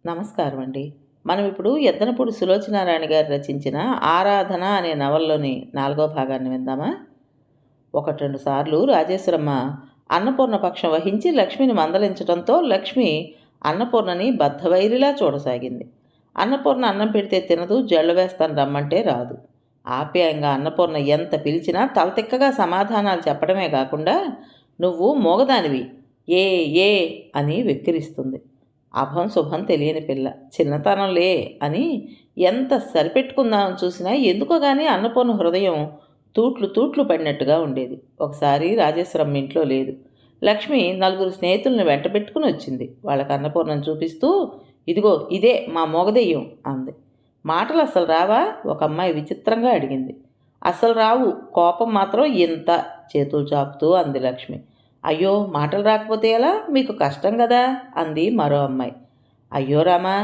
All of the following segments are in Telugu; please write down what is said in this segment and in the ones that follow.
నమస్కారం అండి. మనం ఇప్పుడు ఎద్దనపూడి సులోచనారాణి గారు రచించిన 'ఆరాధన' అనే నవలలోని 4వ భాగాన్ని విందామా? ఒకటి రెండు సార్లు రాజేశ్వరమ్మ అన్నపూర్ణ పక్షం వహించి లక్ష్మిని మందలించడంతో లక్ష్మి అన్నపూర్ణని బద్ధవైరిలా చూడసాగింది. అన్నపూర్ణ అన్నం పెడితే తినదు, జళ్ళు వేస్తాను రమ్మంటే రాదు. ఆప్యాయంగా అన్నపూర్ణ ఎంత పిలిచినా తలతిక్కగా సమాధానాలు చెప్పడమే కాకుండా నువ్వు మూగదానివి, ఏ ఏ అని వెక్కిరిస్తుంది. అభం శుభం తెలియని పిల్ల, చిన్నతనంలే అని ఎంత సరిపెట్టుకుందామని చూసినా ఎందుకో కానీ అన్నపూర్ణ హృదయం తూట్లు తూట్లు పడినట్టుగా ఉండేది. ఒకసారి రాజేశ్వరమ్మ ఇంట్లో లేదు. లక్ష్మి నలుగురు స్నేహితులను వెంట పెట్టుకుని వచ్చింది. వాళ్ళకి అన్నపూర్ణను చూపిస్తూ, ఇదిగో ఇదే మా మోగదెయ్యం అంది. మాటలు అసలు రావా? ఒక అమ్మాయి విచిత్రంగా అడిగింది. అసలు రావు, కోపం మాత్రం ఇంత చేతులు చాపుతూ అంది లక్ష్మి. అయ్యో, మాటలు రాకపోతే ఎలా? మీకు కష్టం కదా అంది మరో అమ్మాయి. అయ్యో రామా,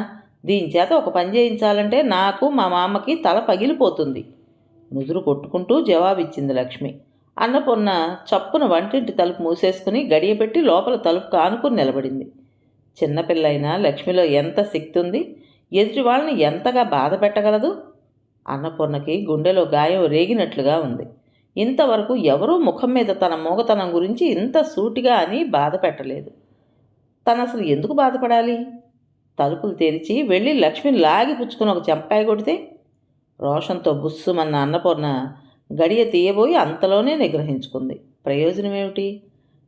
దీని చేత ఒక పని చేయించాలంటే నాకు మా మామకి తల పగిలిపోతుంది నుదురు కొట్టుకుంటూ జవాబిచ్చింది లక్ష్మి. అన్నపూర్ణ చప్పున వంటింటి తలుపు మూసేసుకుని గడియపెట్టి లోపల తలుపుకు ఆనుకుని నిలబడింది. చిన్నపిల్లైనా లక్ష్మిలో ఎంత శక్తి ఉంది! ఎదుటి వాళ్ళని ఎంతగా బాధ పెట్టగలదు! అన్నపూర్ణకి గుండెలో గాయం రేగినట్లుగా ఉంది. ఇంతవరకు ఎవరూ ముఖం మీద తన మూగతనం గురించి ఇంత సూటిగా అని బాధ పెట్టలేదు. తను అసలు ఎందుకు బాధపడాలి? తలుపులు తెరిచి వెళ్ళి లక్ష్మిని లాగి పుచ్చుకుని ఒక చెంపకాయ కొడితే రోషంతో బుస్సుమన్న అన్నపూర్ణ గడియ తీయబోయి అంతలోనే నిగ్రహించుకుంది. ప్రయోజనం ఏమిటి?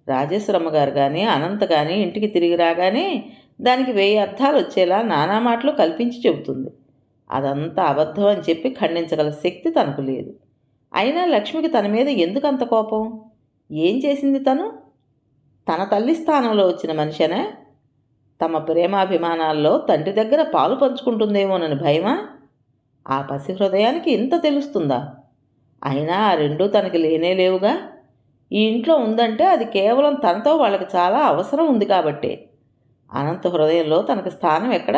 రాజేశ్వరమ్మ గారు కానీ అనంత కానీ ఇంటికి తిరిగి రాగానే దానికి 1000 అర్థాలు వచ్చేలా నానా మాటలు కల్పించి చెబుతుంది. అదంతా అబద్ధం అని చెప్పి ఖండించగల శక్తి తనకు లేదు. అయినా లక్ష్మికి తన మీద ఎందుకంత కోపం? ఏం చేసింది తను? తన తల్లి స్థానంలో వచ్చిన మనిషేనా? తమ ప్రేమాభిమానాల్లో తండ్రి దగ్గర పాలు పంచుకుంటుందేమోనని భయమా? ఆ పసి హృదయానికి ఇంత తెలుస్తుందా? అయినా ఆ రెండూ తనకి లేనే లేవుగా. ఈ ఇంట్లో ఉందంటే అది కేవలం తనతో వాళ్ళకి చాలా అవసరం ఉంది కాబట్టే. అనంత హృదయంలో తనకు స్థానం ఎక్కడ?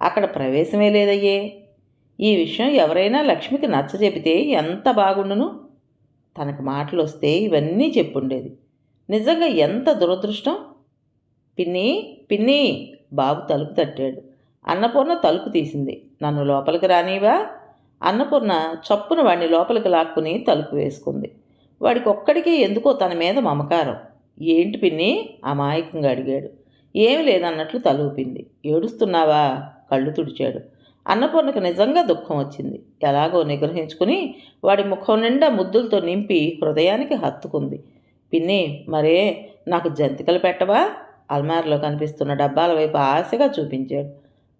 అక్కడ ప్రవేశమే లేదయ్యే. ఈ విషయం ఎవరైనా లక్ష్మికి నచ్చజెపితే ఎంత బాగుండును. తనకు మాటలు వస్తే ఇవన్నీ చెప్పుండేది. నిజంగా ఎంత దురదృష్టం! పిన్ని, పిన్ని! బాబు తలుపు తట్టాడు. అన్నపూర్ణ తలుపు తీసింది. నన్ను లోపలికి రానివా? అన్నపూర్ణ చప్పున వాడిని లోపలికి లాక్కుని తలుపు వేసుకుంది. వాడికి ఒక్కడికే ఎందుకో తన మీద మమకారం. ఏంటి పిన్ని? అమాయకంగా అడిగాడు. ఏమి లేదన్నట్లు తలూపింది. ఏడుస్తున్నావా? కళ్ళు తుడిచాడు. అన్నపూర్ణకు నిజంగా దుఃఖం వచ్చింది. ఎలాగో నిగ్రహించుకుని వాడి ముఖం నిండా ముద్దులతో నింపి హృదయానికి హత్తుకుంది. పిన్ని, మరే నాకు జంతికలు పెట్టవా? అల్మార్లో కనిపిస్తున్న డబ్బాల వైపు ఆశగా చూపించాడు.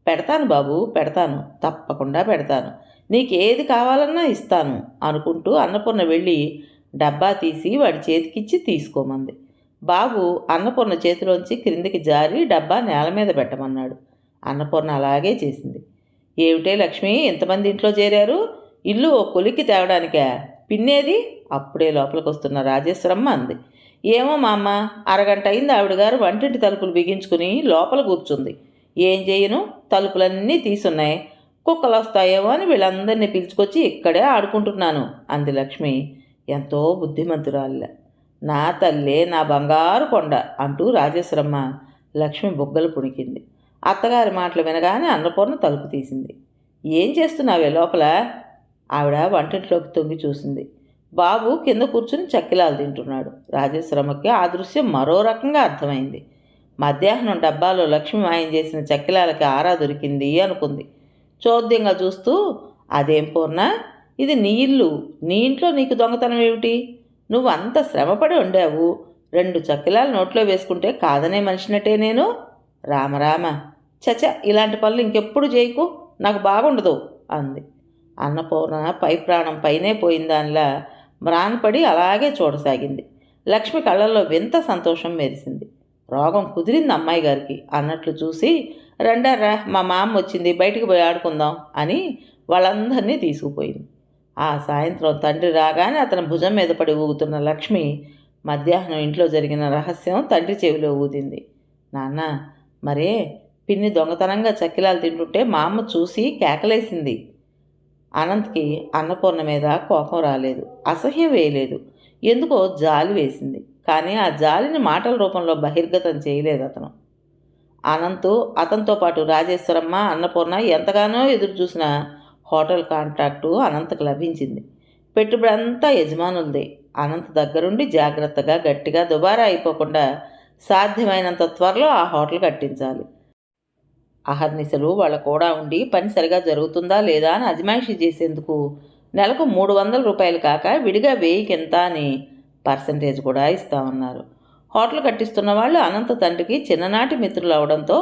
పెడతాను బాబు, పెడతాను, తప్పకుండా పెడతాను. నీకేది కావాలన్నా ఇస్తాను అనుకుంటూ అన్నపూర్ణ వెళ్ళి డబ్బా తీసి వాడి చేతికిచ్చి తీసుకోమంది. బాబు అన్నపూర్ణ చేతిలోంచి క్రిందికి జారి డబ్బా నేల మీద పెట్టమన్నాడు. అన్నపూర్ణ అలాగే చేసింది. ఏమిటే లక్ష్మి, ఎంతమంది ఇంట్లో చేరారు? ఇల్లు ఓ కొలిక్కి తేవడానికా? పిన్నేది? అప్పుడే లోపలికి వస్తున్న రాజేశ్వరమ్మ అంది. ఏమో మా అమ్మ, అరగంట అయింది ఆవిడగారు వంటింటి తలుపులు బిగించుకుని లోపల కూర్చుంది. ఏం చేయను, తలుపులన్నీ తీసున్నాయి. కుక్కలు వస్తాయేమో అని వీళ్ళందరినీ పిలుచుకొచ్చి ఇక్కడే ఆడుకుంటున్నాను అంది లక్ష్మి ఎంతో బుద్ధిమంతురాలిలా. నా తల్లే, నా బంగారు కొండ అంటూ రాజేశ్వరమ్మ లక్ష్మి బుగ్గలు పుణికింది. అత్తగారి మాటలు వినగానే అన్నపూర్ణ తలుపు తీసింది. ఏం చేస్తున్నావే లోపల? ఆవిడ వంటింట్లోకి తొంగి చూసింది. బాబు కింద కూర్చుని చక్కిలాలు తింటున్నాడు. రాజేశ్వరమ్మకి ఆ దృశ్యం మరో రకంగా అర్థమైంది. మధ్యాహ్నం డబ్బాలో లక్ష్మి మాయం చేసిన చక్కిలాలకి ఆరా దొరికింది అనుకుంది. చోద్యంగా చూస్తూ, అదేం పూర్ణ, ఇది నీ ఇల్లు, నీ ఇంట్లో నీకు దొంగతనం ఏమిటి? నువ్వు అంత శ్రమపడి వండావు, 2 చక్కిలాలు నోట్లో వేసుకుంటే కాదనే మనిషినట్టే నేను. రామరామ, చచ, ఇలాంటి పనులు ఇంకెప్పుడు చేయకు, నాకు బాగుండదు అంది. అన్నపూర్ణ పై ప్రాణం పైనే పోయిందానిలా మ్రాన్పడి అలాగే చూడసాగింది. లక్ష్మి కళ్ళల్లో వింత సంతోషం మెరిసింది. రోగం కుదిరింది అమ్మాయి గారికి అన్నట్లు చూసి, రండారా, మా మామ వచ్చింది, బయటికి పోయి ఆడుకుందాం అని వాళ్ళందరినీ తీసుకుపోయింది. ఆ సాయంత్రం తండ్రి రాగానే అతని భుజం మీద పడి ఊగుతున్న లక్ష్మి మధ్యాహ్నం ఇంట్లో జరిగిన రహస్యం తండ్రి చెవిలో ఊదింది. నాన్న, మరే పిన్ని దొంగతనంగా చక్కిలాలు తింటుంటే మా అమ్మ చూసి కేకలేసింది. అనంత్కి అన్నపూర్ణ మీద కోపం రాలేదు, అసహ్యం వేయలేదు, ఎందుకో జాలి వేసింది. కానీ ఆ జాలిని మాటల రూపంలో బహిర్గతం చేయలేదు అతను. అనంత్ అతనితో పాటు రాజేశ్వరమ్మ, అన్నపూర్ణ ఎంతగానో ఎదురు చూసిన హోటల్ కాంట్రాక్టు అనంతకు లభించింది. పెట్టుబడంతా యజమానులదే. అనంత్ దగ్గరుండి జాగ్రత్తగా గట్టిగా దుబారా అయిపోకుండా సాధ్యమైనంత త్వరలో ఆ హోటల్ కట్టించాలి. అహర్నిశలు వాళ్ళ కూడా ఉండి పని సరిగా జరుగుతుందా లేదా అని అజమాయిషీ చేసేందుకు నెలకు 300 రూపాయలు కాక విడిగా 1000కి ఎంత అని పర్సంటేజ్ కూడా ఇస్తామన్నారు. హోటల్ కట్టిస్తున్న వాళ్ళు అనంత తండ్రికి చిన్ననాటి మిత్రులు అవడంతో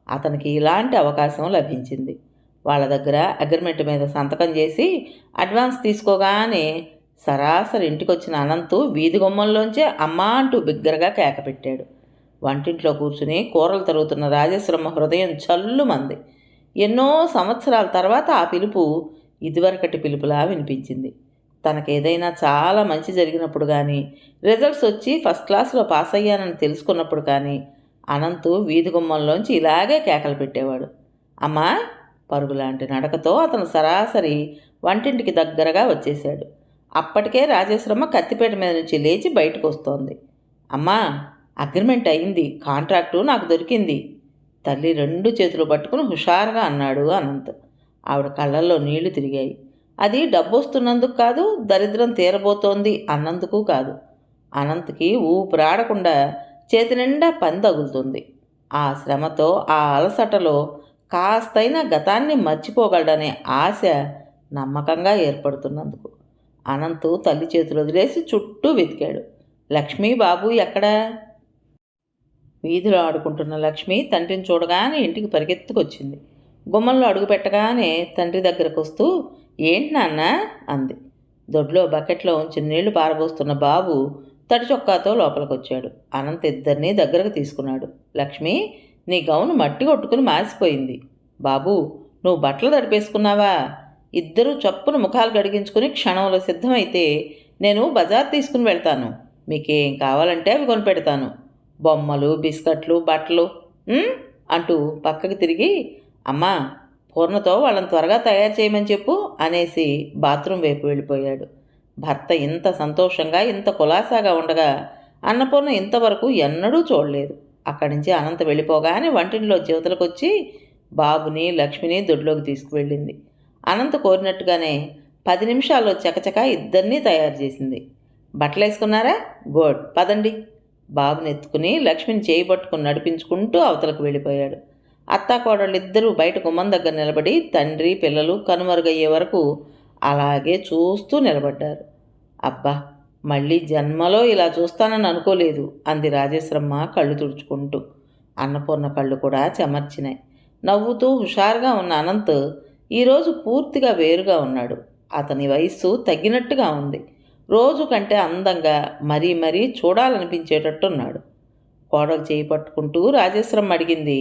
అతనికి ఇలాంటి అవకాశం లభించింది. వాళ్ళ దగ్గర అగ్రిమెంట్ మీద సంతకం చేసి అడ్వాన్స్ తీసుకోగానే సరాసరి ఇంటికొచ్చిన అనంతు వీధి గుమ్మంలోంచే అమ్మా అంటూ బిగ్గరగా కేక పెట్టాడు. వంటింట్లో కూర్చుని కూరలు తరుగుతున్న రాజేశ్వరమ్మ హృదయం చల్లుమంది. ఎన్నో సంవత్సరాల తర్వాత ఆ పిలుపు ఇదివరకటి పిలుపులా వినిపించింది. తనకేదైనా చాలా మంచి జరిగినప్పుడు కానీ, రిజల్ట్స్ వచ్చి ఫస్ట్ క్లాస్లో పాస్ అయ్యానని తెలుసుకున్నప్పుడు కానీ అనంతు వీధి గుమ్మంలోంచి ఇలాగే కేకలు పెట్టేవాడు. అమ్మా! పరుగులాంటి నడకతో అతను సరాసరి వంటింటికి దగ్గరగా వచ్చేశాడు. అప్పటికే రాజేశ్వరమ్మ కత్తిపేట మీద నుంచి లేచి బయటకు వస్తోంది. అమ్మా! అగ్రిమెంట్ అయింది, కాంట్రాక్టు నాకు దొరికింది. తల్లి 2 చేతులు పట్టుకుని హుషారుగా అన్నాడు అనంత్. ఆవిడ కళ్ళల్లో నీళ్లు తిరిగాయి. అది డబ్బు వస్తున్నందుకు కాదు, దరిద్రం తీరబోతోంది అన్నందుకు కాదు. అనంత్కి ఊపిరాడకుండా చేతి నిండా పని తగులుతుంది. ఆ శ్రమతో, ఆ అలసటలో కాస్తైనా గతాన్ని మర్చిపోగలడనే ఆశ నమ్మకంగా ఏర్పడుతున్నందుకు. అనంత్ తల్లి చేతులు వదిలేసి చుట్టూ వెతికాడు. లక్ష్మీ, బాబు ఎక్కడా? వీధిలో ఆడుకుంటున్న లక్ష్మి తండ్రిని చూడగానే ఇంటికి పరిగెత్తుకొచ్చింది. గుమ్మంలో అడుగు పెట్టగానే తండ్రి దగ్గరకు వస్తూ, ఏంటి నాన్న అంది. దొడ్లో బకెట్లో ఉంచి నీళ్లు పారబోస్తున్న బాబు తడి చొక్కాతో లోపలికొచ్చాడు. అనంత్ ఇద్దరినీ దగ్గరకు తీసుకున్నాడు. లక్ష్మి, నీ గౌను మట్టి కొట్టుకుని మాసిపోయింది. బాబు, నువ్వు బట్టలు తడిపేసుకున్నావా? ఇద్దరూ చప్పున ముఖాలు గడిగించుకుని క్షణంలో సిద్ధమైతే నేను బజార్ తీసుకుని వెళ్తాను. మీకేం కావాలంటే అవి కొనిపెడతాను. బొమ్మలు, బిస్కట్లు, బట్టలు అంటూ పక్కకి తిరిగి, అమ్మా, పూర్ణతో వాళ్ళని త్వరగా తయారు చేయమని చెప్పు అనేసి బాత్రూమ్ వైపు వెళ్ళిపోయాడు. భర్త ఇంత సంతోషంగా, ఇంత కులాసాగా ఉండగా అన్నపూర్ణ ఇంతవరకు ఎన్నడూ చూడలేదు. అక్కడి నుంచి అనంత వెళ్ళిపోగానే వంటింట్లో జీవతలకొచ్చి బాబుని, లక్ష్మిని దొడ్లోకి తీసుకువెళ్ళింది. అనంత కోరినట్టుగానే 10 నిమిషాల్లో చకచక ఇద్దరినీ తయారు చేసింది. బట్టలు వేసుకున్నారా? గుడ్, పదండి. బాబుని ఎత్తుకుని లక్ష్మిని చేయి పట్టుకుని నడిపించుకుంటూ అవతలకు వెళ్ళిపోయాడు. అత్తాకోడళ్ళిద్దరూ బయట గుమ్మం దగ్గర నిలబడి తండ్రి, పిల్లలు కనుమరుగయ్యే వరకు అలాగే చూస్తూ నిలబడ్డారు. అబ్బా, మళ్ళీ జన్మలో ఇలా చూస్తానని అనుకోలేదు అంది రాజేశ్వరమ్మ కళ్ళు తుడుచుకుంటూ. అన్నపూర్ణ కళ్ళు కూడా చెమర్చినాయి. నవ్వుతూ హుషారుగా ఉన్న అనంత్ ఈరోజు పూర్తిగా వేరుగా ఉన్నాడు. అతని వయస్సు తగ్గినట్టుగా ఉంది. రోజు కంటే అందంగా మరీ మరీ చూడాలనిపించేటట్టున్నాడు. కోడలు చేయి పట్టుకుంటూ రాజేశ్వరమ్మ అడిగింది,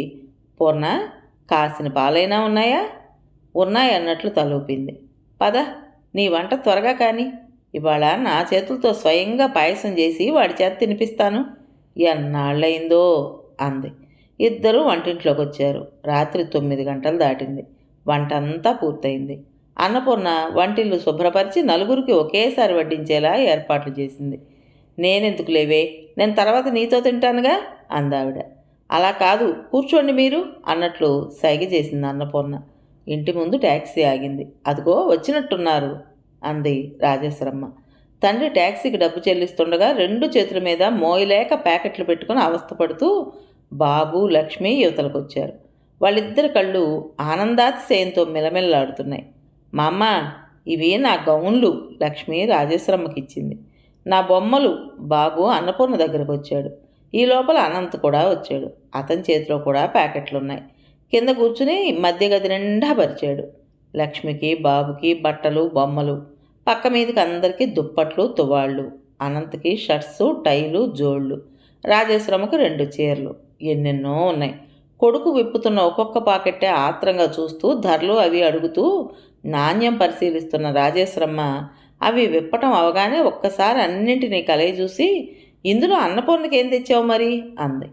పూర్ణ, కాసిన పాలైనా ఉన్నాయా? ఉన్నాయన్నట్లు తలూపింది. పద, నీ వంట త్వరగా కాని. ఇవాళ నా చేతులతో స్వయంగా పాయసం చేసి వాడి చేత తినిపిస్తాను. ఎన్నాళ్ళయిందో అంది. ఇద్దరూ వంటింట్లోకి వచ్చారు. రాత్రి 9 గంటలు దాటింది. వంట అంతా పూర్తయింది. అన్నపూర్ణ వంటిల్లు శుభ్రపరిచి నలుగురికి ఒకేసారి వడ్డించేలా ఏర్పాట్లు చేసింది. నేనెందుకు లేవే, నేను తర్వాత నీతో తింటానుగా అందావిడ. అలా కాదు, కూర్చోండి మీరు అన్నట్లు సైగ చేసింది అన్నపూర్ణ. ఇంటి ముందు ట్యాక్సీ ఆగింది. అదిగో వచ్చినట్టున్నారు అంది రాజేశ్వరమ్మ. తండ్రి ట్యాక్సీకి డబ్బు చెల్లిస్తుండగా 2 చేతుల మీద మోయలేక ప్యాకెట్లు పెట్టుకుని అవస్థపడుతూ బాబు, లక్ష్మి యువతలకు వచ్చారు. వాళ్ళిద్దరి కళ్ళు ఆనందాతిశయంతో మిలమిల్లాడుతున్నాయి. మా అమ్మ, ఇవి నా గౌన్లు లక్ష్మి రాజేశ్వరమ్మకి ఇచ్చింది. నా బొమ్మలు బాబు అన్నపూర్ణ దగ్గరకు వచ్చాడు. ఈ లోపల అనంత్ కూడా వచ్చాడు. అతని చేతిలో కూడా ప్యాకెట్లున్నాయి. కింద కూర్చుని మధ్య గది నిండా పరిచాడు. లక్ష్మికి, బాబుకి బట్టలు, బొమ్మలు, పక్క మీదకి అందరికీ దుప్పట్లు, తువాళ్ళు, అనంత్కి షర్ట్సు, టైలు, జోళ్ళు, రాజేశ్వరమ్మకు 2 చీరలు, ఎన్నెన్నో ఉన్నాయి. కొడుకు విప్పుతున్న ఒక్కొక్క పాకెట్టే ఆత్రంగా చూస్తూ ధరలు అవి అడుగుతూ నాణ్యం పరిశీలిస్తున్న రాజేశ్వరమ్మ అవి విప్పటం అవగానే ఒక్కసారి అన్నింటినీ కలయి చూసి, ఇందులో అన్నపూర్ణకి ఏం తెచ్చావు మరి అంది.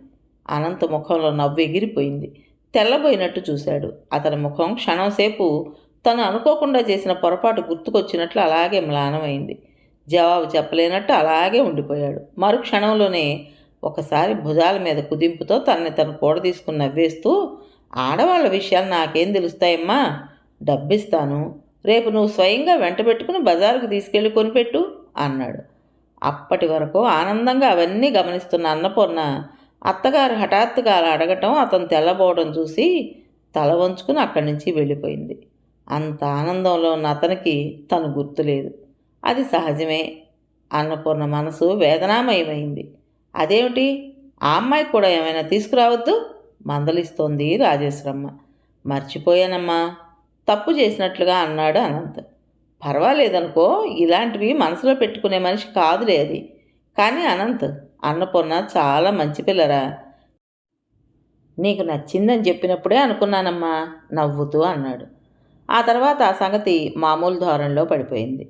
అనంత ముఖంలో నవ్వు ఎగిరిపోయింది. తెల్లబోయినట్టు చూశాడు. అతని ముఖం క్షణంసేపు తను అనుకోకుండా చేసిన పొరపాటు గుర్తుకొచ్చినట్లు అలాగే మ్లానమైంది. జవాబు చెప్పలేనట్టు అలాగే ఉండిపోయాడు. మరుక్షణంలోనే ఒకసారి భుజాల మీద కుదింపుతో తనని తను కూడ తీసుకుని నవ్వేస్తూ, ఆడవాళ్ళ విషయాలు నాకేం తెలుస్తాయమ్మా, డబ్బిస్తాను, రేపు నువ్వు స్వయంగా వెంట పెట్టుకుని బజారుకు తీసుకెళ్ళి కొనిపెట్టు అన్నాడు. అప్పటి వరకు ఆనందంగా అవన్నీ గమనిస్తున్న అన్నపూర్ణ అత్తగారు హఠాత్తుగా అలా అడగటం, అతను తెల్లబోవడం చూసి తల వంచుకుని అక్కడి నుంచి వెళ్ళిపోయింది. అంత ఆనందంలో ఉన్న అతనికి తను గుర్తులేదు. అది సహజమే. అన్నపూర్ణ మనసు వేదనామయమైంది. అదేమిటి, ఆ అమ్మాయికి కూడా ఏమైనా తీసుకురావద్దు మందలిస్తోంది రాజేశ్వరమ్మ. మర్చిపోయానమ్మా, తప్పు చేసినట్లుగా అన్నాడు అనంత్. పర్వాలేదనుకో, ఇలాంటివి మనసులో పెట్టుకునే మనిషి కాదులే అది. కానీ అనంత్, అన్నపూర్ణ చాలా మంచి పిల్లరా, నీకు నచ్చిందని చెప్పినప్పుడే అనుకున్నానమ్మా నవ్వుతూ అన్నాడు. ఆ తర్వాత ఆ సంగతి మామూలు ధోరణిలో పడిపోయింది.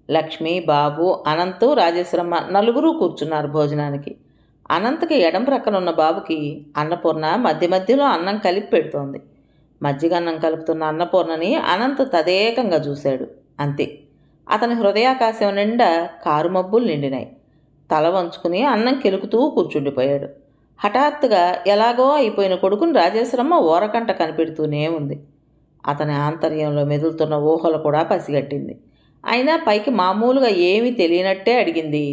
లక్ష్మి, బాబు, అనంతు, రాజేశ్వరమ్మ నలుగురు కూర్చున్నారు భోజనానికి. అనంతకి ఎడం ప్రక్కన ఉన్న బాబుకి అన్నపూర్ణ మధ్య మధ్యలో అన్నం కలిపి పెడుతోంది. మజ్జిగన్నం కలుపుతున్న అన్నపూర్ణని అనంత్ తదేకంగా చూశాడు. అంతే. అతని హృదయాకాశం నిండా కారుమబ్బులు నిండినాయి. తల వంచుకుని అన్నం కెలుకుతూ కూర్చుండిపోయాడు. హఠాత్తుగా ఎలాగో అయిపోయిన కొడుకుని రాజేశ్వరమ్మ ఓరకంట కనిపెడుతూనే ఉంది. అతని ఆంతర్యంలో మెదులుతున్న ఊహలు కూడా పసిగట్టింది. అయినా పైకి మామూలుగా ఏమీ తెలియనట్టే అడిగింది.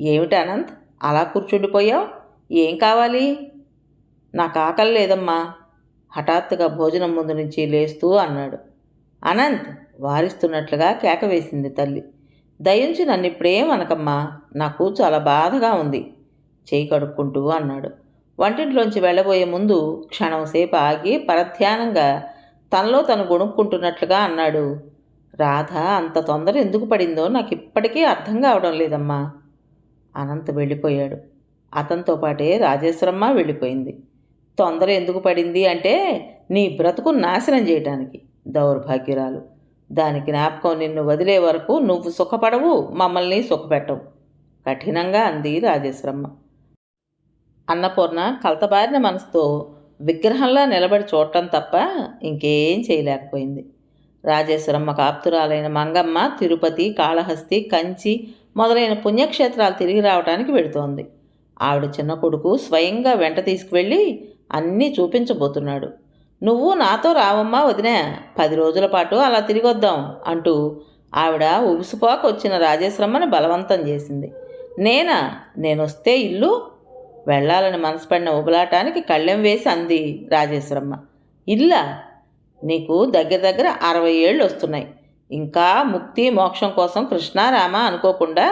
ఏమిటి అనంత్, అలా కూర్చుండిపోయావు? ఏం కావాలి? నాకు ఆకలి లేదమ్మా హఠాత్తుగా భోజనం ముందు నుంచి లేస్తూ అన్నాడు. అనంత్ వారిస్తున్నట్లుగా కేక వేసింది తల్లి. దయించి నన్ను ఇప్పుడేం అనకమ్మా, నాకు చాలా బాధగా ఉంది చేయి కడుక్కుంటూ అన్నాడు. వంటింట్లోంచి వెళ్ళబోయే ముందు క్షణంసేపు ఆగి పరధ్యానంగా తనలో తను గొణుక్కుంటున్నట్లుగా అన్నాడు. రాధ అంత తొందర ఎందుకు పడిందో నాకు ఇప్పటికీ అర్థం కావడం లేదమ్మా. అనంత్ వెళ్ళిపోయాడు. అతనితో పాటే రాజేశ్వరమ్మ వెళ్ళిపోయింది. తొందర ఎందుకు పడింది అంటే, నీ బ్రతుకు నాశనం చేయటానికి. దౌర్భాగ్యురాలు, దాని జ్ఞాపకం నిన్ను వదిలే వరకు నువ్వు సుఖపడవు, మమ్మల్ని సుఖపెట్టవు కఠినంగా అంది రాజేశ్వరమ్మ. అన్నపూర్ణ కలతబారిన మనసుతో విగ్రహంలా నిలబడి చూడటం తప్ప ఇంకేం చేయలేకపోయింది. రాజేశ్వరమ్మకు ఆప్తురాలైన మంగమ్మ తిరుపతి, కాళహస్తి, కంచి మొదలైన పుణ్యక్షేత్రాలు తిరిగి రావడానికి వెడుతోంది. ఆవిడ చిన్న కొడుకు స్వయంగా వెంట తీసుకువెళ్ళి అన్నీ చూపించబోతున్నాడు. నువ్వు నాతో రావమ్మా వదినా, 10 రోజుల పాటు అలా తిరిగొద్దాం అంటూ ఆవిడ ఉబుసుపోక వచ్చిన రాజేశ్వరమ్మని బలవంతం చేసింది. నేనొస్తే ఇల్లు వెళ్ళాలని మనసు పడిన ఉబలాటానికి కళ్ళెం వేసి అంది రాజేశ్వరమ్మ. ఇల్లా? నీకు దగ్గర దగ్గర 60 ఏళ్ళు వస్తున్నాయి. ఇంకా ముక్తి మోక్షం కోసం కృష్ణారామ అనుకోకుండా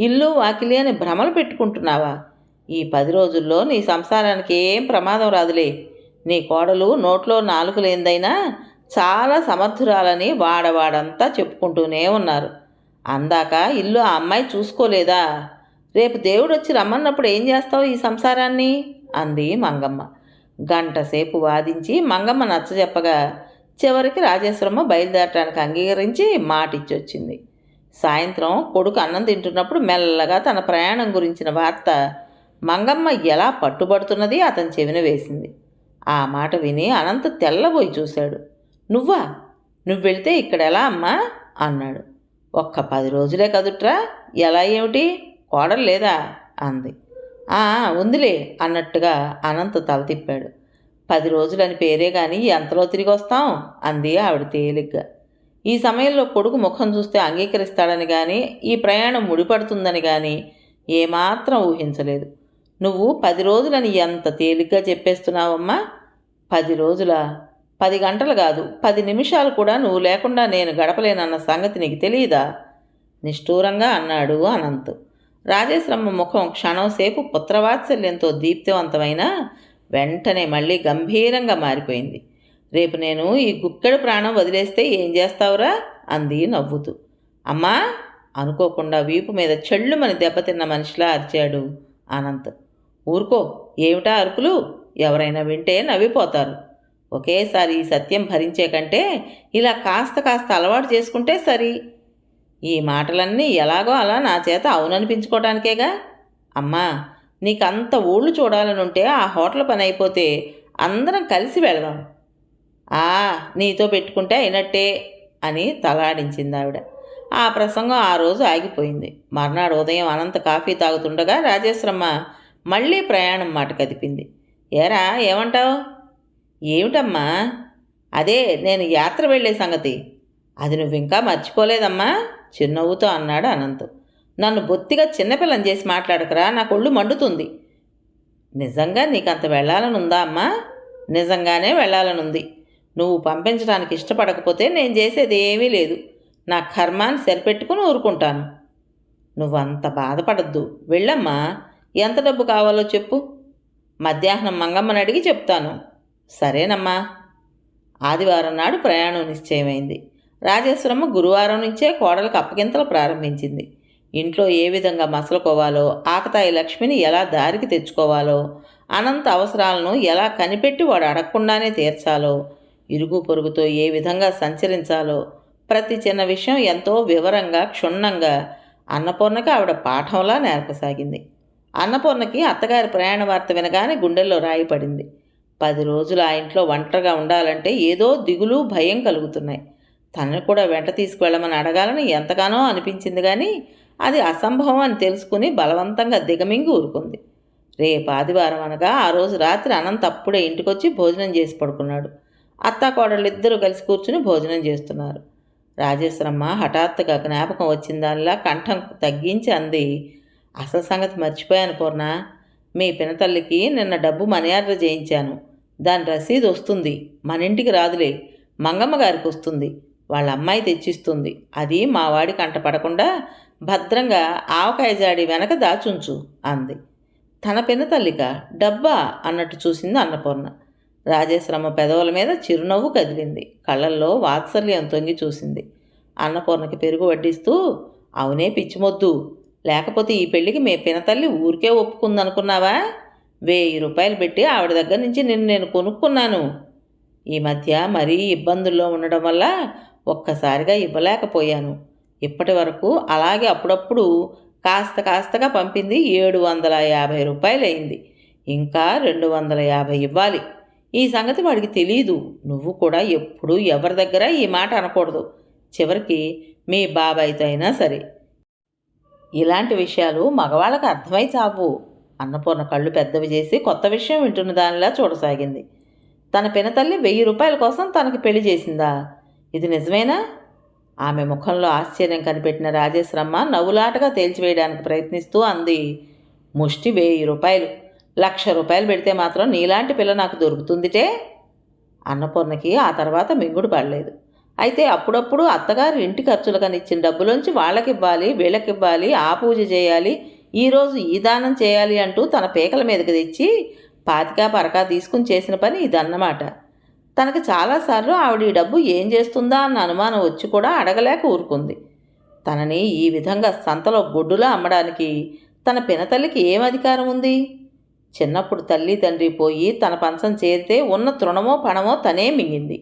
ఇల్లు వాకిలి అని భ్రమలు పెట్టుకుంటున్నావా? ఈ 10 రోజుల్లో నీ సంసారానికి ఏం ప్రమాదం రాదులే. నీ కోడలు నోట్లో నాలుక లేందైనా చాలా సమర్థురాలని వాడవాడంతా చెప్పుకుంటూనే ఉన్నారు. అందాక ఇల్లు ఆ అమ్మాయి చూసుకోలేదా? రేపు దేవుడు వచ్చి రమ్మన్నప్పుడు ఏం చేస్తావు ఈ సంసారాన్ని అంది మంగమ్మ. గంటసేపు వాదించి మంగమ్మ నచ్చజెప్పగా చివరికి రాజేశ్వరమ్మ బయలుదేరటానికి అంగీకరించి మాటిచ్చొచ్చింది. సాయంత్రం కొడుకు అన్నం తింటున్నప్పుడు మెల్లగా తన ప్రయాణం గురించిన వార్త మంగమ్మ ఎలా పట్టుబడుతున్నది అతని చెవిన వేసింది. ఆ మాట విని అనంత తెల్లబోయి చూశాడు. నువ్వు వెళితే ఇక్కడ ఎలా అమ్మా అన్నాడు. ఒక్క 10 రోజులే కదుట్రా, ఎలా ఏమిటి, కోడలు లేదా అంది. ఉందిలే అన్నట్టుగా అనంత తల తిప్పాడు. 10 రోజులని పేరే కానీ ఎంతలో తిరిగి వస్తాం అంది ఆవిడ తేలిగ్గా. ఈ సమయంలో కొడుకు ముఖం చూస్తే అంగీకరిస్తాడని కానీ ఈ ప్రయాణం ముడిపడుతుందని కానీ ఏమాత్రం ఊహించలేదు. నువ్వు 10 రోజులని ఎంత తేలిగ్గా చెప్పేస్తున్నావమ్మా? 10 రోజులా? 10 గంటలు కాదు, 10 నిమిషాలు కూడా నువ్వు లేకుండా నేను గడపలేనన్న సంగతి నీకు తెలియదా? నిష్ఠూరంగా అన్నాడు అనంత్. రాజేశ్వరమ్మ ముఖం క్షణంసేపు పుత్రవాత్సల్యంతో దీప్తివంతమైన వెంటనే మళ్ళీ గంభీరంగా మారిపోయింది. రేపు నేను ఈ గుక్కెడు ప్రాణం వదిలేస్తే ఏం చేస్తావురా అంది నవ్వుతూ. అమ్మా అనుకోకుండా వీపు మీద చెళ్ళుమని దెబ్బతిన్న మనిషిలా అరిచాడు అనంత్. ఊరుకో, ఏమిటా అరుపులు? ఎవరైనా వింటే నవ్విపోతారు. ఒకేసారి ఈ సత్యం భరించే కంటే ఇలా కాస్త కాస్త అలవాటు చేసుకుంటే సరి. ఈ మాటలన్నీ ఎలాగో అలా నా చేత అవుననిపించుకోవడానికేగా. అమ్మా, నీకంత ఊళ్ళు చూడాలనుంటే ఆ హోటల్ పని అయిపోతే అందరం కలిసి వెళదాం. నీతో పెట్టుకుంటే అయినట్టే అని తలాడించింది ఆవిడ. ఆ ప్రసంగం ఆ రోజు ఆగిపోయింది. మర్నాడు ఉదయం అనంత కాఫీ తాగుతుండగా రాజేశ్వరమ్మ మళ్ళీ ప్రయాణం మాట కదిపింది. ఏరా ఏమంటావు? ఏమిటమ్మా? అదే నేను యాత్ర వెళ్ళే సంగతి. అది నువ్వింకా మర్చిపోలేదమ్మా చిరునవ్వుతో అన్నాడు అనంత్. నన్ను బొత్తిగా చిన్నపిల్లని చేసి మాట్లాడకరా, నాకు ఒళ్ళు మండుతుంది. నిజంగా నీకంత వెళ్ళాలనుందా అమ్మా? నిజంగానే వెళ్ళాలనుంది. నువ్వు పంపించడానికి ఇష్టపడకపోతే నేను చేసేది ఏమీ లేదు. నా కర్మాన్ని సరిపెట్టుకుని ఊరుకుంటాను. నువ్వంత బాధపడద్దు, వెళ్ళమ్మా. ఎంత డబ్బు కావాలో చెప్పు, మధ్యాహ్నం మంగమ్మని అడిగి చెప్తాను. సరేనమ్మా. ఆదివారం నాడు ప్రయాణం నిశ్చయమైంది. రాజేశ్వరమ్మ గురువారం నుంచే కోడలకు అప్పగింతలు ప్రారంభించింది. ఇంట్లో ఏ విధంగా మసలుకోవాలో, ఆకతాయి లక్ష్మిని ఎలా దారికి తెచ్చుకోవాలో, అనంత అవసరాలను ఎలా కనిపెట్టి వాడు అడగకుండానే తీర్చాలో, ఇరుగు పొరుగుతో ఏ విధంగా సంచరించాలో ప్రతి చిన్న విషయం ఎంతో వివరంగా క్షుణ్ణంగా అన్నపూర్ణకి ఆవిడ పాఠంలా నేర్పసాగింది. అన్నపూర్ణకి అత్తగారి ప్రయాణ వార్త వినగానే గుండెల్లో రాయి పడింది. 10 రోజులు ఆ ఇంట్లో ఒంటరిగా ఉండాలంటే ఏదో దిగులు భయం కలుగుతున్నాయి. తనని కూడా వెంట తీసుకువెళ్ళమని అడగాలని ఎంతగానో అనిపించింది, కానీ అది అసంభవం అని తెలుసుకుని బలవంతంగా దిగమింగి ఊరుకుంది. రేపు ఆదివారం అనగా ఆ రోజు రాత్రి అనంత్ అప్పుడే ఇంటికొచ్చి భోజనం చేసి పడుకున్నాడు. అత్తాకోడళ్ళిద్దరూ కలిసి కూర్చుని భోజనం చేస్తున్నారు. రాజేశ్వరమ్మ హఠాత్తుగా జ్ఞాపకం వచ్చిందానిలా కంఠం తగ్గించి అంది, అసలు సంగతి మర్చిపోయాను పూర్ణ. మీ పినతల్లికి నిన్న డబ్బు మనీ ఆర్డర్ చేయించాను. దాని రసీదు వస్తుంది. మన ఇంటికి రాదులే, మంగమ్మ గారికి వస్తుంది. వాళ్ళ అమ్మాయి తెచ్చిస్తుంది. అది మా వాడి కంట పడకుండా భద్రంగా ఆవకాయ జాడి వెనక దాచుంచు అంది. తన పినతల్లిక డబ్బా అన్నట్టు చూసింది అన్నపూర్ణ. రాజేశ్వరమ్మ పెదవుల మీద చిరునవ్వు కదిలింది. కళ్ళల్లో వాత్సల్యం తొంగి చూసింది. అన్నపూర్ణకి పెరుగు వడ్డిస్తూ, అవునే పిచ్చిమొద్దు, లేకపోతే ఈ పెళ్ళికి మీ పినతల్లి ఊరికే ఒప్పుకుందనుకున్నావా? 1000 రూపాయలు పెట్టి ఆవిడ దగ్గర నుంచి నేను కొనుక్కున్నాను. ఈ మధ్య మరీ ఇబ్బందుల్లో ఉండడం వల్ల ఒక్కసారిగా ఇవ్వలేకపోయాను. ఇప్పటి వరకు అలాగే అప్పుడప్పుడు కాస్తగా పంపింది 750 రూపాయలైంది. ఇంకా 250 ఇవ్వాలి. ఈ సంగతి వాడికి తెలీదు. నువ్వు కూడా ఎప్పుడూ ఎవరి దగ్గర ఈ మాట అనకూడదు. చివరికి మీ బాబాయ్తో అయినా సరే. ఇలాంటి విషయాలు మగవాళ్ళకి అర్థమై చావు. అన్నపూర్ణ కళ్ళు పెద్దవి చేసి కొత్త విషయం వింటున్న దానిలా చూడసాగింది. తన పినతల్లి 1000 రూపాయల కోసం తనకి పెళ్లి చేసిందా? ఇది నిజమేనా? ఆమె ముఖంలో ఆశ్చర్యం కనిపెట్టిన రాజేశ్వరమ్మ నవ్వులాటగా తేల్చివేయడానికి ప్రయత్నిస్తూ అంది, ముష్టి 1000 రూపాయలు, 1,00,000 రూపాయలు పెడితే మాత్రం నీలాంటి పిల్ల నాకు దొరుకుతుందిటే. అన్నపూర్ణకి ఆ తర్వాత మింగుడు పడలేదు. అయితే అప్పుడప్పుడు అత్తగారు ఇంటి ఖర్చులకనిచ్చిన డబ్బులోంచి వాళ్ళకివ్వాలి, వీళ్ళకివ్వాలి, ఆ పూజ చేయాలి, ఈరోజు ఈ దానం చేయాలి అంటూ తన పీకల మీదకి తెచ్చి 25 పరకా తీసుకుని చేసిన పని ఇదన్నమాట. తనకు చాలాసార్లు ఆవిడ ఈ డబ్బు ఏం చేస్తుందా అన్న అనుమానం వచ్చి కూడా అడగలేక ఊరుకుంది. తనని ఈ విధంగా సంతలో గొడ్డులా అమ్మడానికి తన పినతల్లికి ఏం అధికారం ఉంది? చిన్నప్పుడు తల్లి తండ్రి పోయి తన పంచం చేరితే ఉన్న తృణమో పణమో తనే మింగింది.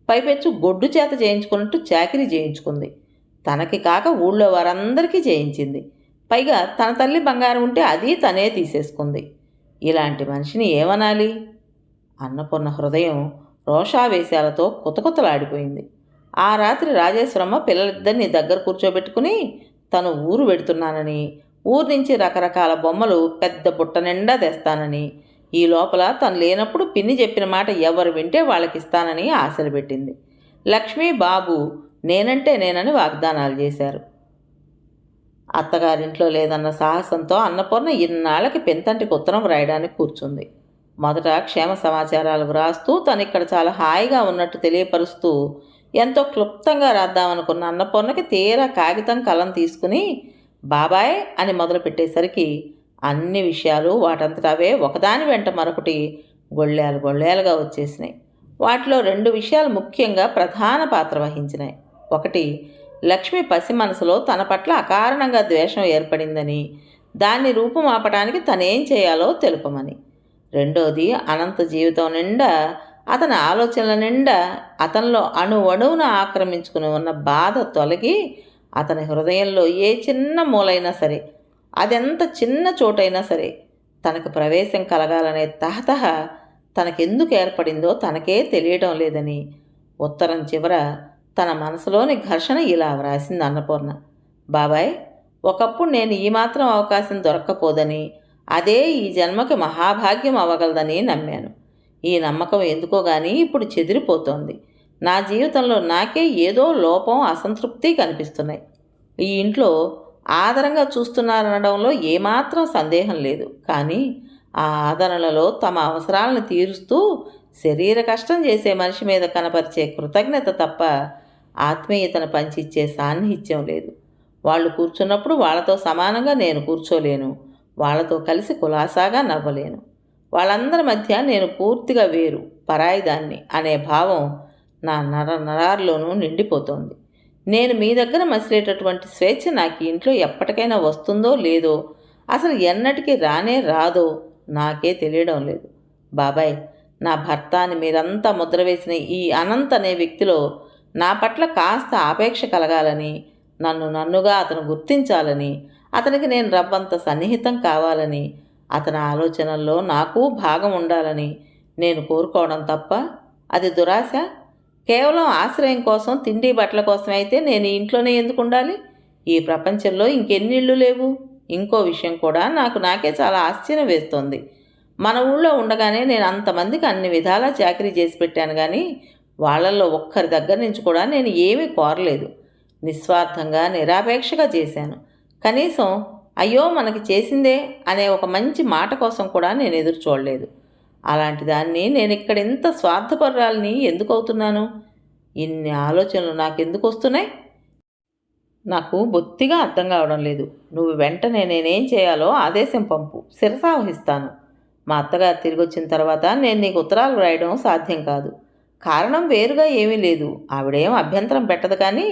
పైపెచ్చు గొడ్డు చేత చేయించుకున్నట్టు చాకిరీ చేయించుకుంది. తనకి కాక ఊళ్ళో వారందరికీ చేయించింది. పైగా తన తల్లి బంగారం ఉంటే అది తనే తీసేసుకుంది. ఇలాంటి మనిషిని ఏమనాలి? అన్నపూర్ణ హృదయం రోషావేశాలతో కుతకుతలాడిపోయింది. ఆ రాత్రి రాజేశ్వరమ్మ పిల్లలిద్దరినీ దగ్గర కూర్చోబెట్టుకుని తను ఊరు వెడుతున్నానని, ఊరు నుంచి రకరకాల బొమ్మలు పెద్ద బుట్ట నిండా తెస్తానని, ఈ లోపల తను లేనప్పుడు పిన్ని చెప్పిన మాట ఎవరు వింటే వాళ్ళకిస్తానని ఆశలు పెట్టింది. లక్ష్మి, బాబు నేనంటే నేనని వాగ్దానాలు చేశారు. అత్తగారింట్లో లేదన్న సాహసంతో అన్నపూర్ణ ఇన్నాళ్ళకి పెంతంటికి ఉత్తరం వ్రాయడానికి కూర్చుంది. మొదట క్షేమ సమాచారాలు వ్రాస్తూ తను ఇక్కడ చాలా హాయిగా ఉన్నట్టు తెలియపరుస్తూ ఎంతో క్లుప్తంగా రాద్దామనుకున్న అన్నపూర్ణకి తీరా కాగితం కలం తీసుకుని బాబాయ్ అని మొదలుపెట్టేసరికి అన్ని విషయాలు వాటంతటవే ఒకదాని వెంట మరొకటి గొళ్ళేలుగా వచ్చేసినాయి. వాటిలో 2 విషయాలు ముఖ్యంగా ప్రధాన పాత్ర వహించినాయి. ఒకటి, లక్ష్మి పసి మనసులో తన పట్ల అకారణంగా ద్వేషం ఏర్పడిందని, దాన్ని రూపుమాపడానికి తనేం చేయాలో తెలుపమని. రెండోది, అనంత జీవితం నిండా, అతని ఆలోచనల నిండా అతనిలో అణువణువున ఆక్రమించుకుని ఉన్న బాధ తొలగి అతని హృదయంలో ఏ చిన్న మూలైనా సరే, అదెంత చిన్న చోటైనా సరే తనకు ప్రవేశం కలగాలనే తహతహ తనకెందుకు ఏర్పడిందో తనకే తెలియడం లేదని. ఉత్తరం చివర తన మనసులోని ఘర్షణ ఇలా వ్రాసింది అన్నపూర్ణ. బాబాయ్, ఒకప్పుడు నేను ఈ మాత్రం అవకాశం దొరక్కపోదని, అదే ఈ జన్మకి మహాభాగ్యం అవ్వగలదని నమ్మాను. ఈ నమ్మకం ఎందుకో గానీ ఇప్పుడు చెదిరిపోతోంది. నా జీవితంలో నాకే ఏదో లోపం, అసంతృప్తి కనిపిస్తున్నాయి. ఈ ఇంట్లో ఆదరంగా చూస్తున్నారనడంలో ఏమాత్రం సందేహం లేదు. కానీ ఆ ఆదరణలో తమ అవసరాలను తీరుస్తూ శరీర కష్టం చేసే మనిషి మీద కనపరిచే కృతజ్ఞత తప్ప ఆత్మీయతను పంచిచ్చే సాన్నిహిత్యం లేదు. వాళ్ళు కూర్చున్నప్పుడు వాళ్ళతో సమానంగా నేను కూర్చోలేను. వాళ్ళతో కలిసి కులాసాగా నవ్వలేను. వాళ్ళందరి మధ్య నేను పూర్తిగా వేరు, పరాయిదాన్ని అనే భావం నా నరాల్లోనూ నిండిపోతోంది. నేను మీ దగ్గర మసిలేటటువంటి స్వేచ్ఛ నాకు ఈ ఇంట్లో ఎప్పటికైనా వస్తుందో లేదో, అసలు ఎన్నటికీ రానే రాదో నాకే తెలియడం లేదు. బాబాయ్, నా భర్త అని మీరంతా ముద్ర వేసిన ఈ అనంత్ అనే వ్యక్తిలో నా పట్ల కాస్త ఆపేక్ష కలగాలని, నన్నుగా అతను గుర్తించాలని, అతనికి నేను రవ్వంత సన్నిహితం కావాలని, అతని ఆలోచనల్లో నాకు భాగం ఉండాలని నేను కోరుకోవడం తప్ప అది దురాశ? కేవలం ఆశ్రయం కోసం, తిండి బట్టల కోసం అయితే నేను ఈ ఇంట్లోనే ఎందుకు ఉండాలి? ఈ ప్రపంచంలో ఇంకెన్ని ఇళ్ళు లేవు? ఇంకో విషయం కూడా నాకే చాలా ఆశ్చర్యం వేస్తోంది. మన ఊళ్ళో ఉండగానే నేను అంతమందికి అన్ని విధాలా చాకరీ చేసి పెట్టాను, కానీ వాళ్ళల్లో ఒక్కరి దగ్గర నుంచి కూడా నేను ఏమీ కోరలేదు. నిస్వార్థంగా, నిరాపేక్షగా చేశాను. కనీసం అయ్యో మనకి చేసిందే అనే ఒక మంచి మాట కోసం కూడా నేను ఎదురు చూడలేదు. అలాంటి దాన్ని నేను ఇక్కడ ఇంత స్వార్థపరురాలని ఎందుకు అవుతున్నాను? ఇన్ని ఆలోచనలు నాకెందుకు వస్తున్నాయి? నాకు బొత్తిగా అర్థం కావడం లేదు. నువ్వు వెంటనే నేనేం చేయాలో ఆదేశం పంపు, శిరసావహిస్తాను. మా అత్తగారు తిరిగి వచ్చిన తర్వాత నేను నీకు ఉత్తరాలు రాయడం సాధ్యం కాదు. కారణం వేరుగా ఏమీ లేదు. ఆవిడేం అభ్యంతరం పెట్టదు, కానీ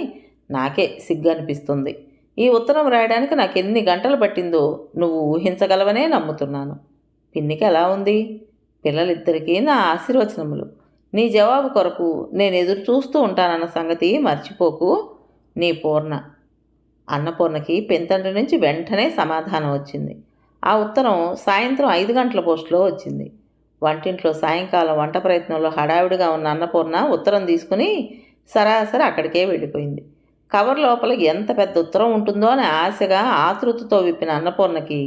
నాకే సిగ్గు అనిపిస్తుంది. ఈ ఉత్తరం రాయడానికి నాకు ఎన్ని గంటలు పట్టిందో నువ్వు ఊహించగలవనే నమ్ముతున్నాను. పిన్నికి ఎలా ఉంది? పిల్లలిద్దరికీ నా ఆశీర్వచనములు. నీ జవాబు కొరకు నేను ఎదురు చూస్తూ ఉంటానన్న సంగతి మర్చిపోకు. నీ పూర్ణ. అన్నపూర్ణకి పెంతండ్రి నుంచి వెంటనే సమాధానం వచ్చింది. ఆ ఉత్తరం సాయంత్రం 5 గంటల పోస్టులో వచ్చింది. వంటింట్లో సాయంకాలం వంట ప్రయత్నంలో హడావిడిగా ఉన్న అన్నపూర్ణ ఉత్తరం తీసుకుని సరాసరి అక్కడికే వెళ్ళిపోయింది. కవర్ లోపల ఎంత పెద్ద ఉత్తరం ఉంటుందో అని ఆశగా, ఆతృతతో విప్పిన అన్నపూర్ణకి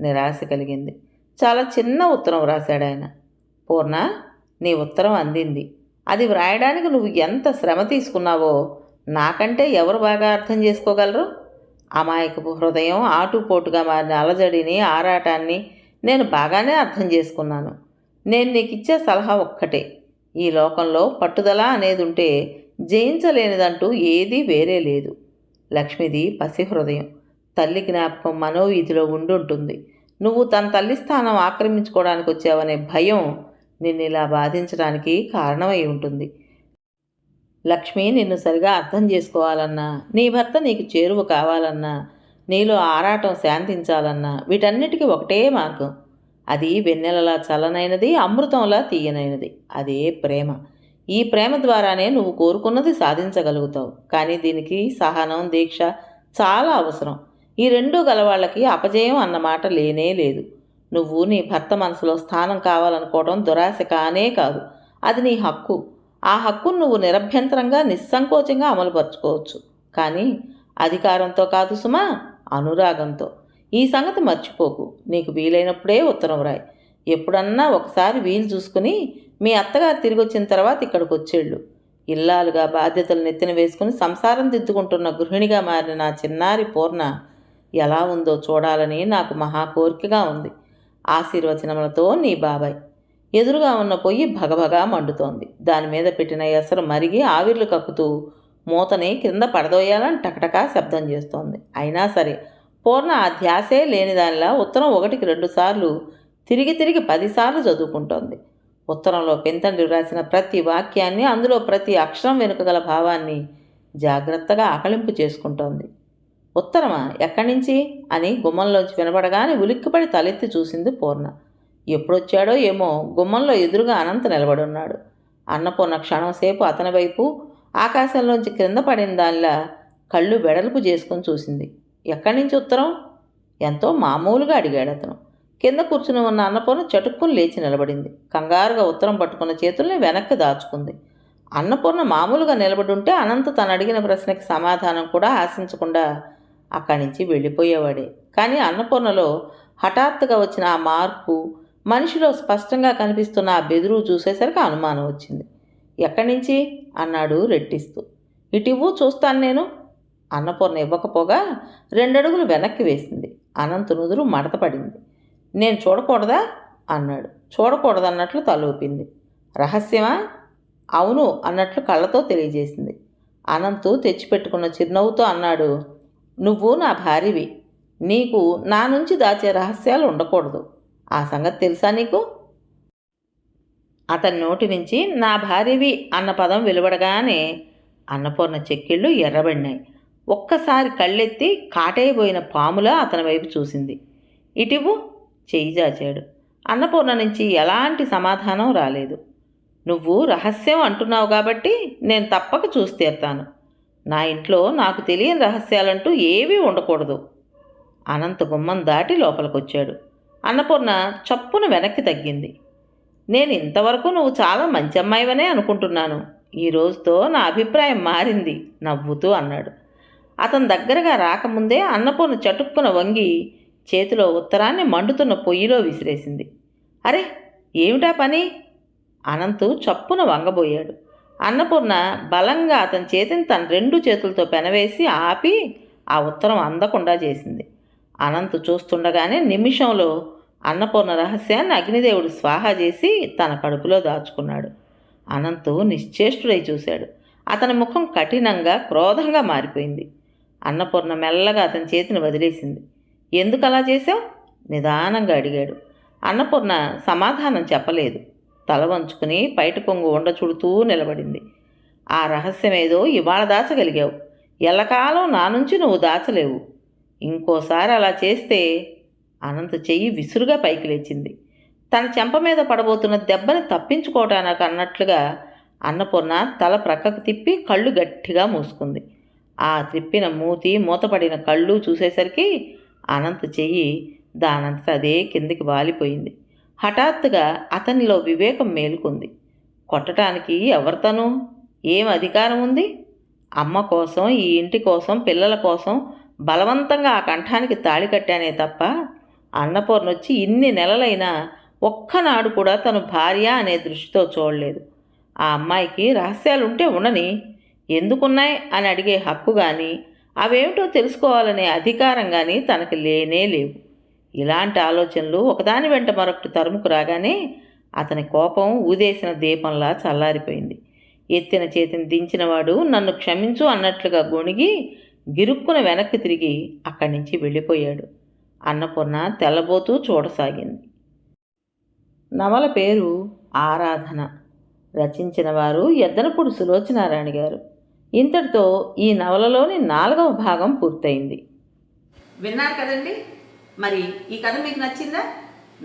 నిరాశ కలిగింది. చాలా చిన్న ఉత్తరం రాశాడు ఆయన. పూర్ణ, నీ ఉత్తరం అందింది. అది వ్రాయడానికి నువ్వు ఎంత శ్రమ తీసుకున్నావో నాకంటే ఎవరు బాగా అర్థం చేసుకోగలరు? అమాయకపు హృదయం ఆటుపోటుగా మారిన అలజడిని, ఆరాటాన్ని నేను బాగానే అర్థం చేసుకున్నాను. నేను నీకు ఇచ్చే సలహా ఒక్కటే. ఈ లోకంలో పట్టుదల అనేది ఉంటే జయించలేనిదంటూ ఏదీ వేరే లేదు. లక్ష్మిది పసి హృదయం. తల్లి జ్ఞాపకం మనోవీధిలో ఉండుంటుంది. నువ్వు తన తల్లి స్థానం ఆక్రమించుకోవడానికి వచ్చావనే భయం నిన్ను ఇలా బాధించడానికి కారణమై ఉంటుంది. లక్ష్మి నిన్ను సరిగా అర్థం చేసుకోవాలన్నా, నీ భర్త నీకు చేరువ కావాలన్నా, నీలో ఆరాటం శాంతించాలన్నా వీటన్నిటికీ ఒకటే మార్గం. అది వెన్నెలలా చల్లనైనది, అమృతంలా తీయనైనది. అదే ప్రేమ. ఈ ప్రేమ ద్వారానే నువ్వు కోరుకున్నది సాధించగలుగుతావు. కానీ దీనికి సహనం, దీక్ష చాలా అవసరం. ఈ రెండూ గలవాళ్ళకి అపజయం అన్నమాట లేనే లేదు. నువ్వు నీ భర్త మనసులో స్థానం కావాలనుకోవడం దురాశ కానే కాదు. అది నీ హక్కు. ఆ హక్కును నువ్వు నిరభ్యంతరంగా, నిస్సంకోచంగా అమలుపరుచుకోవచ్చు. కానీ అధికారంతో కాదు సుమా, అనురాగంతో. ఈ సంగతి మర్చిపోకు. నీకు వీలైనప్పుడే ఉత్తరం రాయి. ఎప్పుడన్నా ఒకసారి వీలు చూసుకుని మీ అత్తగారు తిరిగి వచ్చిన తర్వాత ఇక్కడికి వచ్చేళ్ళు. ఇల్లాలుగా బాధ్యతలు నెత్తిన వేసుకుని సంసారం దిద్దుకుంటున్న గృహిణిగా మారిన నా చిన్నారి పూర్ణ ఎలా ఉందో చూడాలని నాకు మహా కోరికగా ఉంది. ఆశీర్వచనములతో నీ బాబాయ్. ఎదురుగా ఉన్న పొయ్యి భగభగా మండుతోంది. దాని మీద పెట్టిన ఎసరు మరిగి ఆవిర్లు కక్కుతూ మూతని కింద పడదోయాలని టకటకా శబ్దం చేస్తోంది. అయినా సరే పూర్ణ ఆ ధ్యాసే లేని దానిలా ఉత్తరం 1కి 2 సార్లు తిరిగి 10 సార్లు చదువుకుంటోంది. ఉత్తరంలో పెంతండ్రి రాసిన ప్రతి వాక్యాన్ని, అందులో ప్రతి అక్షరం వెనుక గల భావాన్ని జాగ్రత్తగా ఆకళింపు చేసుకుంటోంది. ఉత్తరమా? ఎక్కడి నుంచి అని గుమ్మంలోంచి వినపడగానే ఉలిక్కిపడి తలెత్తి చూసింది పూర్ణ. ఎప్పుడొచ్చాడో ఏమో గుమ్మంలో ఎదురుగా అనంత నిలబడున్నాడు. అన్నపూర్ణ క్షణం సేపు అతని వైపు, ఆకాశంలోంచి క్రింద పడిన దానిలా కళ్ళు వెడల్పు చేసుకుని చూసింది. ఎక్కడి నుంచి ఉత్తరం? ఎంతో మామూలుగా అడిగాడు అతను. కింద కూర్చుని ఉన్న అన్నపూర్ణ చటుక్కుని లేచి నిలబడింది. కంగారుగా ఉత్తరం పట్టుకున్న చేతుల్ని వెనక్కి దాచుకుంది. అన్నపూర్ణ మామూలుగా నిలబడి ఉంటే అనంత తను అడిగిన ప్రశ్నకి సమాధానం కూడా ఆశించకుండా అక్కడి నుంచి వెళ్ళిపోయేవాడే. కానీ అన్నపూర్ణలో హఠాత్తుగా వచ్చిన ఆ మార్పు, మనిషిలో స్పష్టంగా కనిపిస్తున్న ఆ బెదురు చూసేసరికి అనుమానం వచ్చింది. ఎక్కడి నుంచి అన్నాడు రెట్టిస్తూ. ఇటివ్వు చూస్తాను నేను. అన్నపూర్ణ ఇవ్వకపోగా 2 అడుగులు వెనక్కి వేసింది. అనంత్ నుదురు మడత పడింది. నేను చూడకూడదా అన్నాడు. చూడకూడదన్నట్లు తలూపింది. రహస్యమా? అవును అన్నట్లు కళ్ళతో తెలియజేసింది. అనంతు తెచ్చిపెట్టుకున్న చిరునవ్వుతో అన్నాడు, నువ్వు నా భార్యవి. నీకు నా నుంచి దాచే రహస్యాలు ఉండకూడదు. ఆ సంగతి తెలుసా నీకు? అతని నోటి నుంచి నా భార్యవి అన్న పదం వెలువడగానే అన్నపూర్ణ చెక్కిళ్ళు ఎర్రబడినాయి. ఒక్కసారి కళ్ళెత్తి కాటేయబోయిన పాములా అతని వైపు చూసింది. ఇటివ్వు చెయ్యి చాచాడు. అన్నపూర్ణ నుంచి ఎలాంటి సమాధానం రాలేదు. నువ్వు రహస్యం అంటున్నావు కాబట్టి నేను తప్పక చూసి తీరుతాను. నా ఇంట్లో నాకు తెలియని రహస్యాలంటూ ఏవీ ఉండకూడదు. అనంత గుమ్మం దాటి లోపలికొచ్చాడు. అన్నపూర్ణ చప్పున వెనక్కి తగ్గింది. నేను ఇంతవరకు నువ్వు చాలా మంచి అమ్మాయివనే అనుకుంటున్నాను. ఈ రోజుతో నా అభిప్రాయం మారింది నవ్వుతూ అన్నాడు. అతని దగ్గరగా రాకముందే అన్నపూర్ణ చటుక్కున వంగి చేతిలో ఉత్తరాన్ని మండుతున్న పొయ్యిలో విసిరేసింది. అరే ఏమిటా పని? అనంతు చప్పున వంగబోయాడు. అన్నపూర్ణ బలంగా అతని చేతిని తన 2 చేతులతో పెనవేసి ఆపి ఆ ఉత్తరం అందకుండా చేసింది. అనంతు చూస్తుండగానే నిమిషంలో అన్నపూర్ణ రహస్యాన్ని అగ్నిదేవుడు స్వాహా చేసి తన కడుపులో దాచుకున్నాడు. అనంతు నిశ్చేష్టుడై చూశాడు. అతని ముఖం కఠినంగా క్రోధంగా మారిపోయింది. అన్నపూర్ణ మెల్లగా అతని చేతిని వదిలేసింది. ఎందుకు అలా చేశావు? నిదానంగా అడిగాడు. అన్నపూర్ణ సమాధానం చెప్పలేదు. తల వంచుకుని పైట కొంగు ఉండ చుడుతూ నిలబడింది. ఆ రహస్యమేదో ఇవాళ దాచగలిగావు. ఎల్లకాలం నా నుంచి నువ్వు దాచలేవు. ఇంకోసారి అలా చేస్తే అనంత చెయ్యి విసురుగా పైకి లేచింది. తన చెంప మీద పడబోతున్న దెబ్బని తప్పించుకోవటానికి అన్నట్లుగా అన్నపూర్ణ తల ప్రక్కకు తిప్పి కళ్ళు గట్టిగా మూసుకుంది. ఆ తిప్పిన మూతి, మూతపడిన కళ్ళు చూసేసరికి అనంత చెయ్యి దానంతట అదే కిందికి వాలిపోయింది. హఠాత్తుగా అతనిలో వివేకం మేలుకుంది. కొట్టడానికి ఎవరితను? ఏం అధికారం ఉంది? అమ్మ కోసం, ఈ ఇంటి కోసం, పిల్లల కోసం బలవంతంగా ఆ కంఠానికి తాళి కట్టానే తప్ప అన్నపూర్ణొచ్చి ఇన్ని నెలలైనా ఒక్కనాడు కూడా తను భార్య అనే దృష్టితో చూడలేదు. ఆ అమ్మాయికి రహస్యాలుంటే ఉండని, ఎందుకున్నాయి అని అడిగే హక్కు కానీ, అవేమిటో తెలుసుకోవాలనే అధికారం కానీ తనకి లేనే లేవు. ఇలాంటి ఆలోచనలు ఒకదాని వెంట మరొకటి తరుముకు రాగానే అతని కోపం ఊదేసిన దీపంలా చల్లారిపోయింది. ఎత్తిన చేతిని దించినవాడు నన్ను క్షమించు అన్నట్లుగా గొణిగి గిరుక్కున వెనక్కి తిరిగి అక్కడి నుంచి వెళ్ళిపోయాడు. అన్నపూర్ణ తెల్లబోతూ చూడసాగింది. నవల పేరు ఆరాధన. రచించిన వారు ఎద్దనపూడి సులోచనారాణి గారు. ఇంతటితో ఈ నవలలోని 4వ భాగం పూర్తయింది. విన్నారు కదండి. మరి ఈ కథ మీకు నచ్చిందా?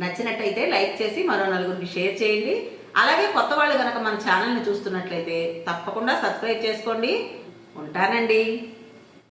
నచ్చినట్టయితే లైక్ చేసి మరో 4గురికి షేర్ చేయండి. అలాగే కొత్త వాళ్ళు కనుక మన ఛానల్ని చూస్తున్నట్లయితే తప్పకుండా సబ్స్క్రైబ్ చేసుకోండి. ఉంటానండి.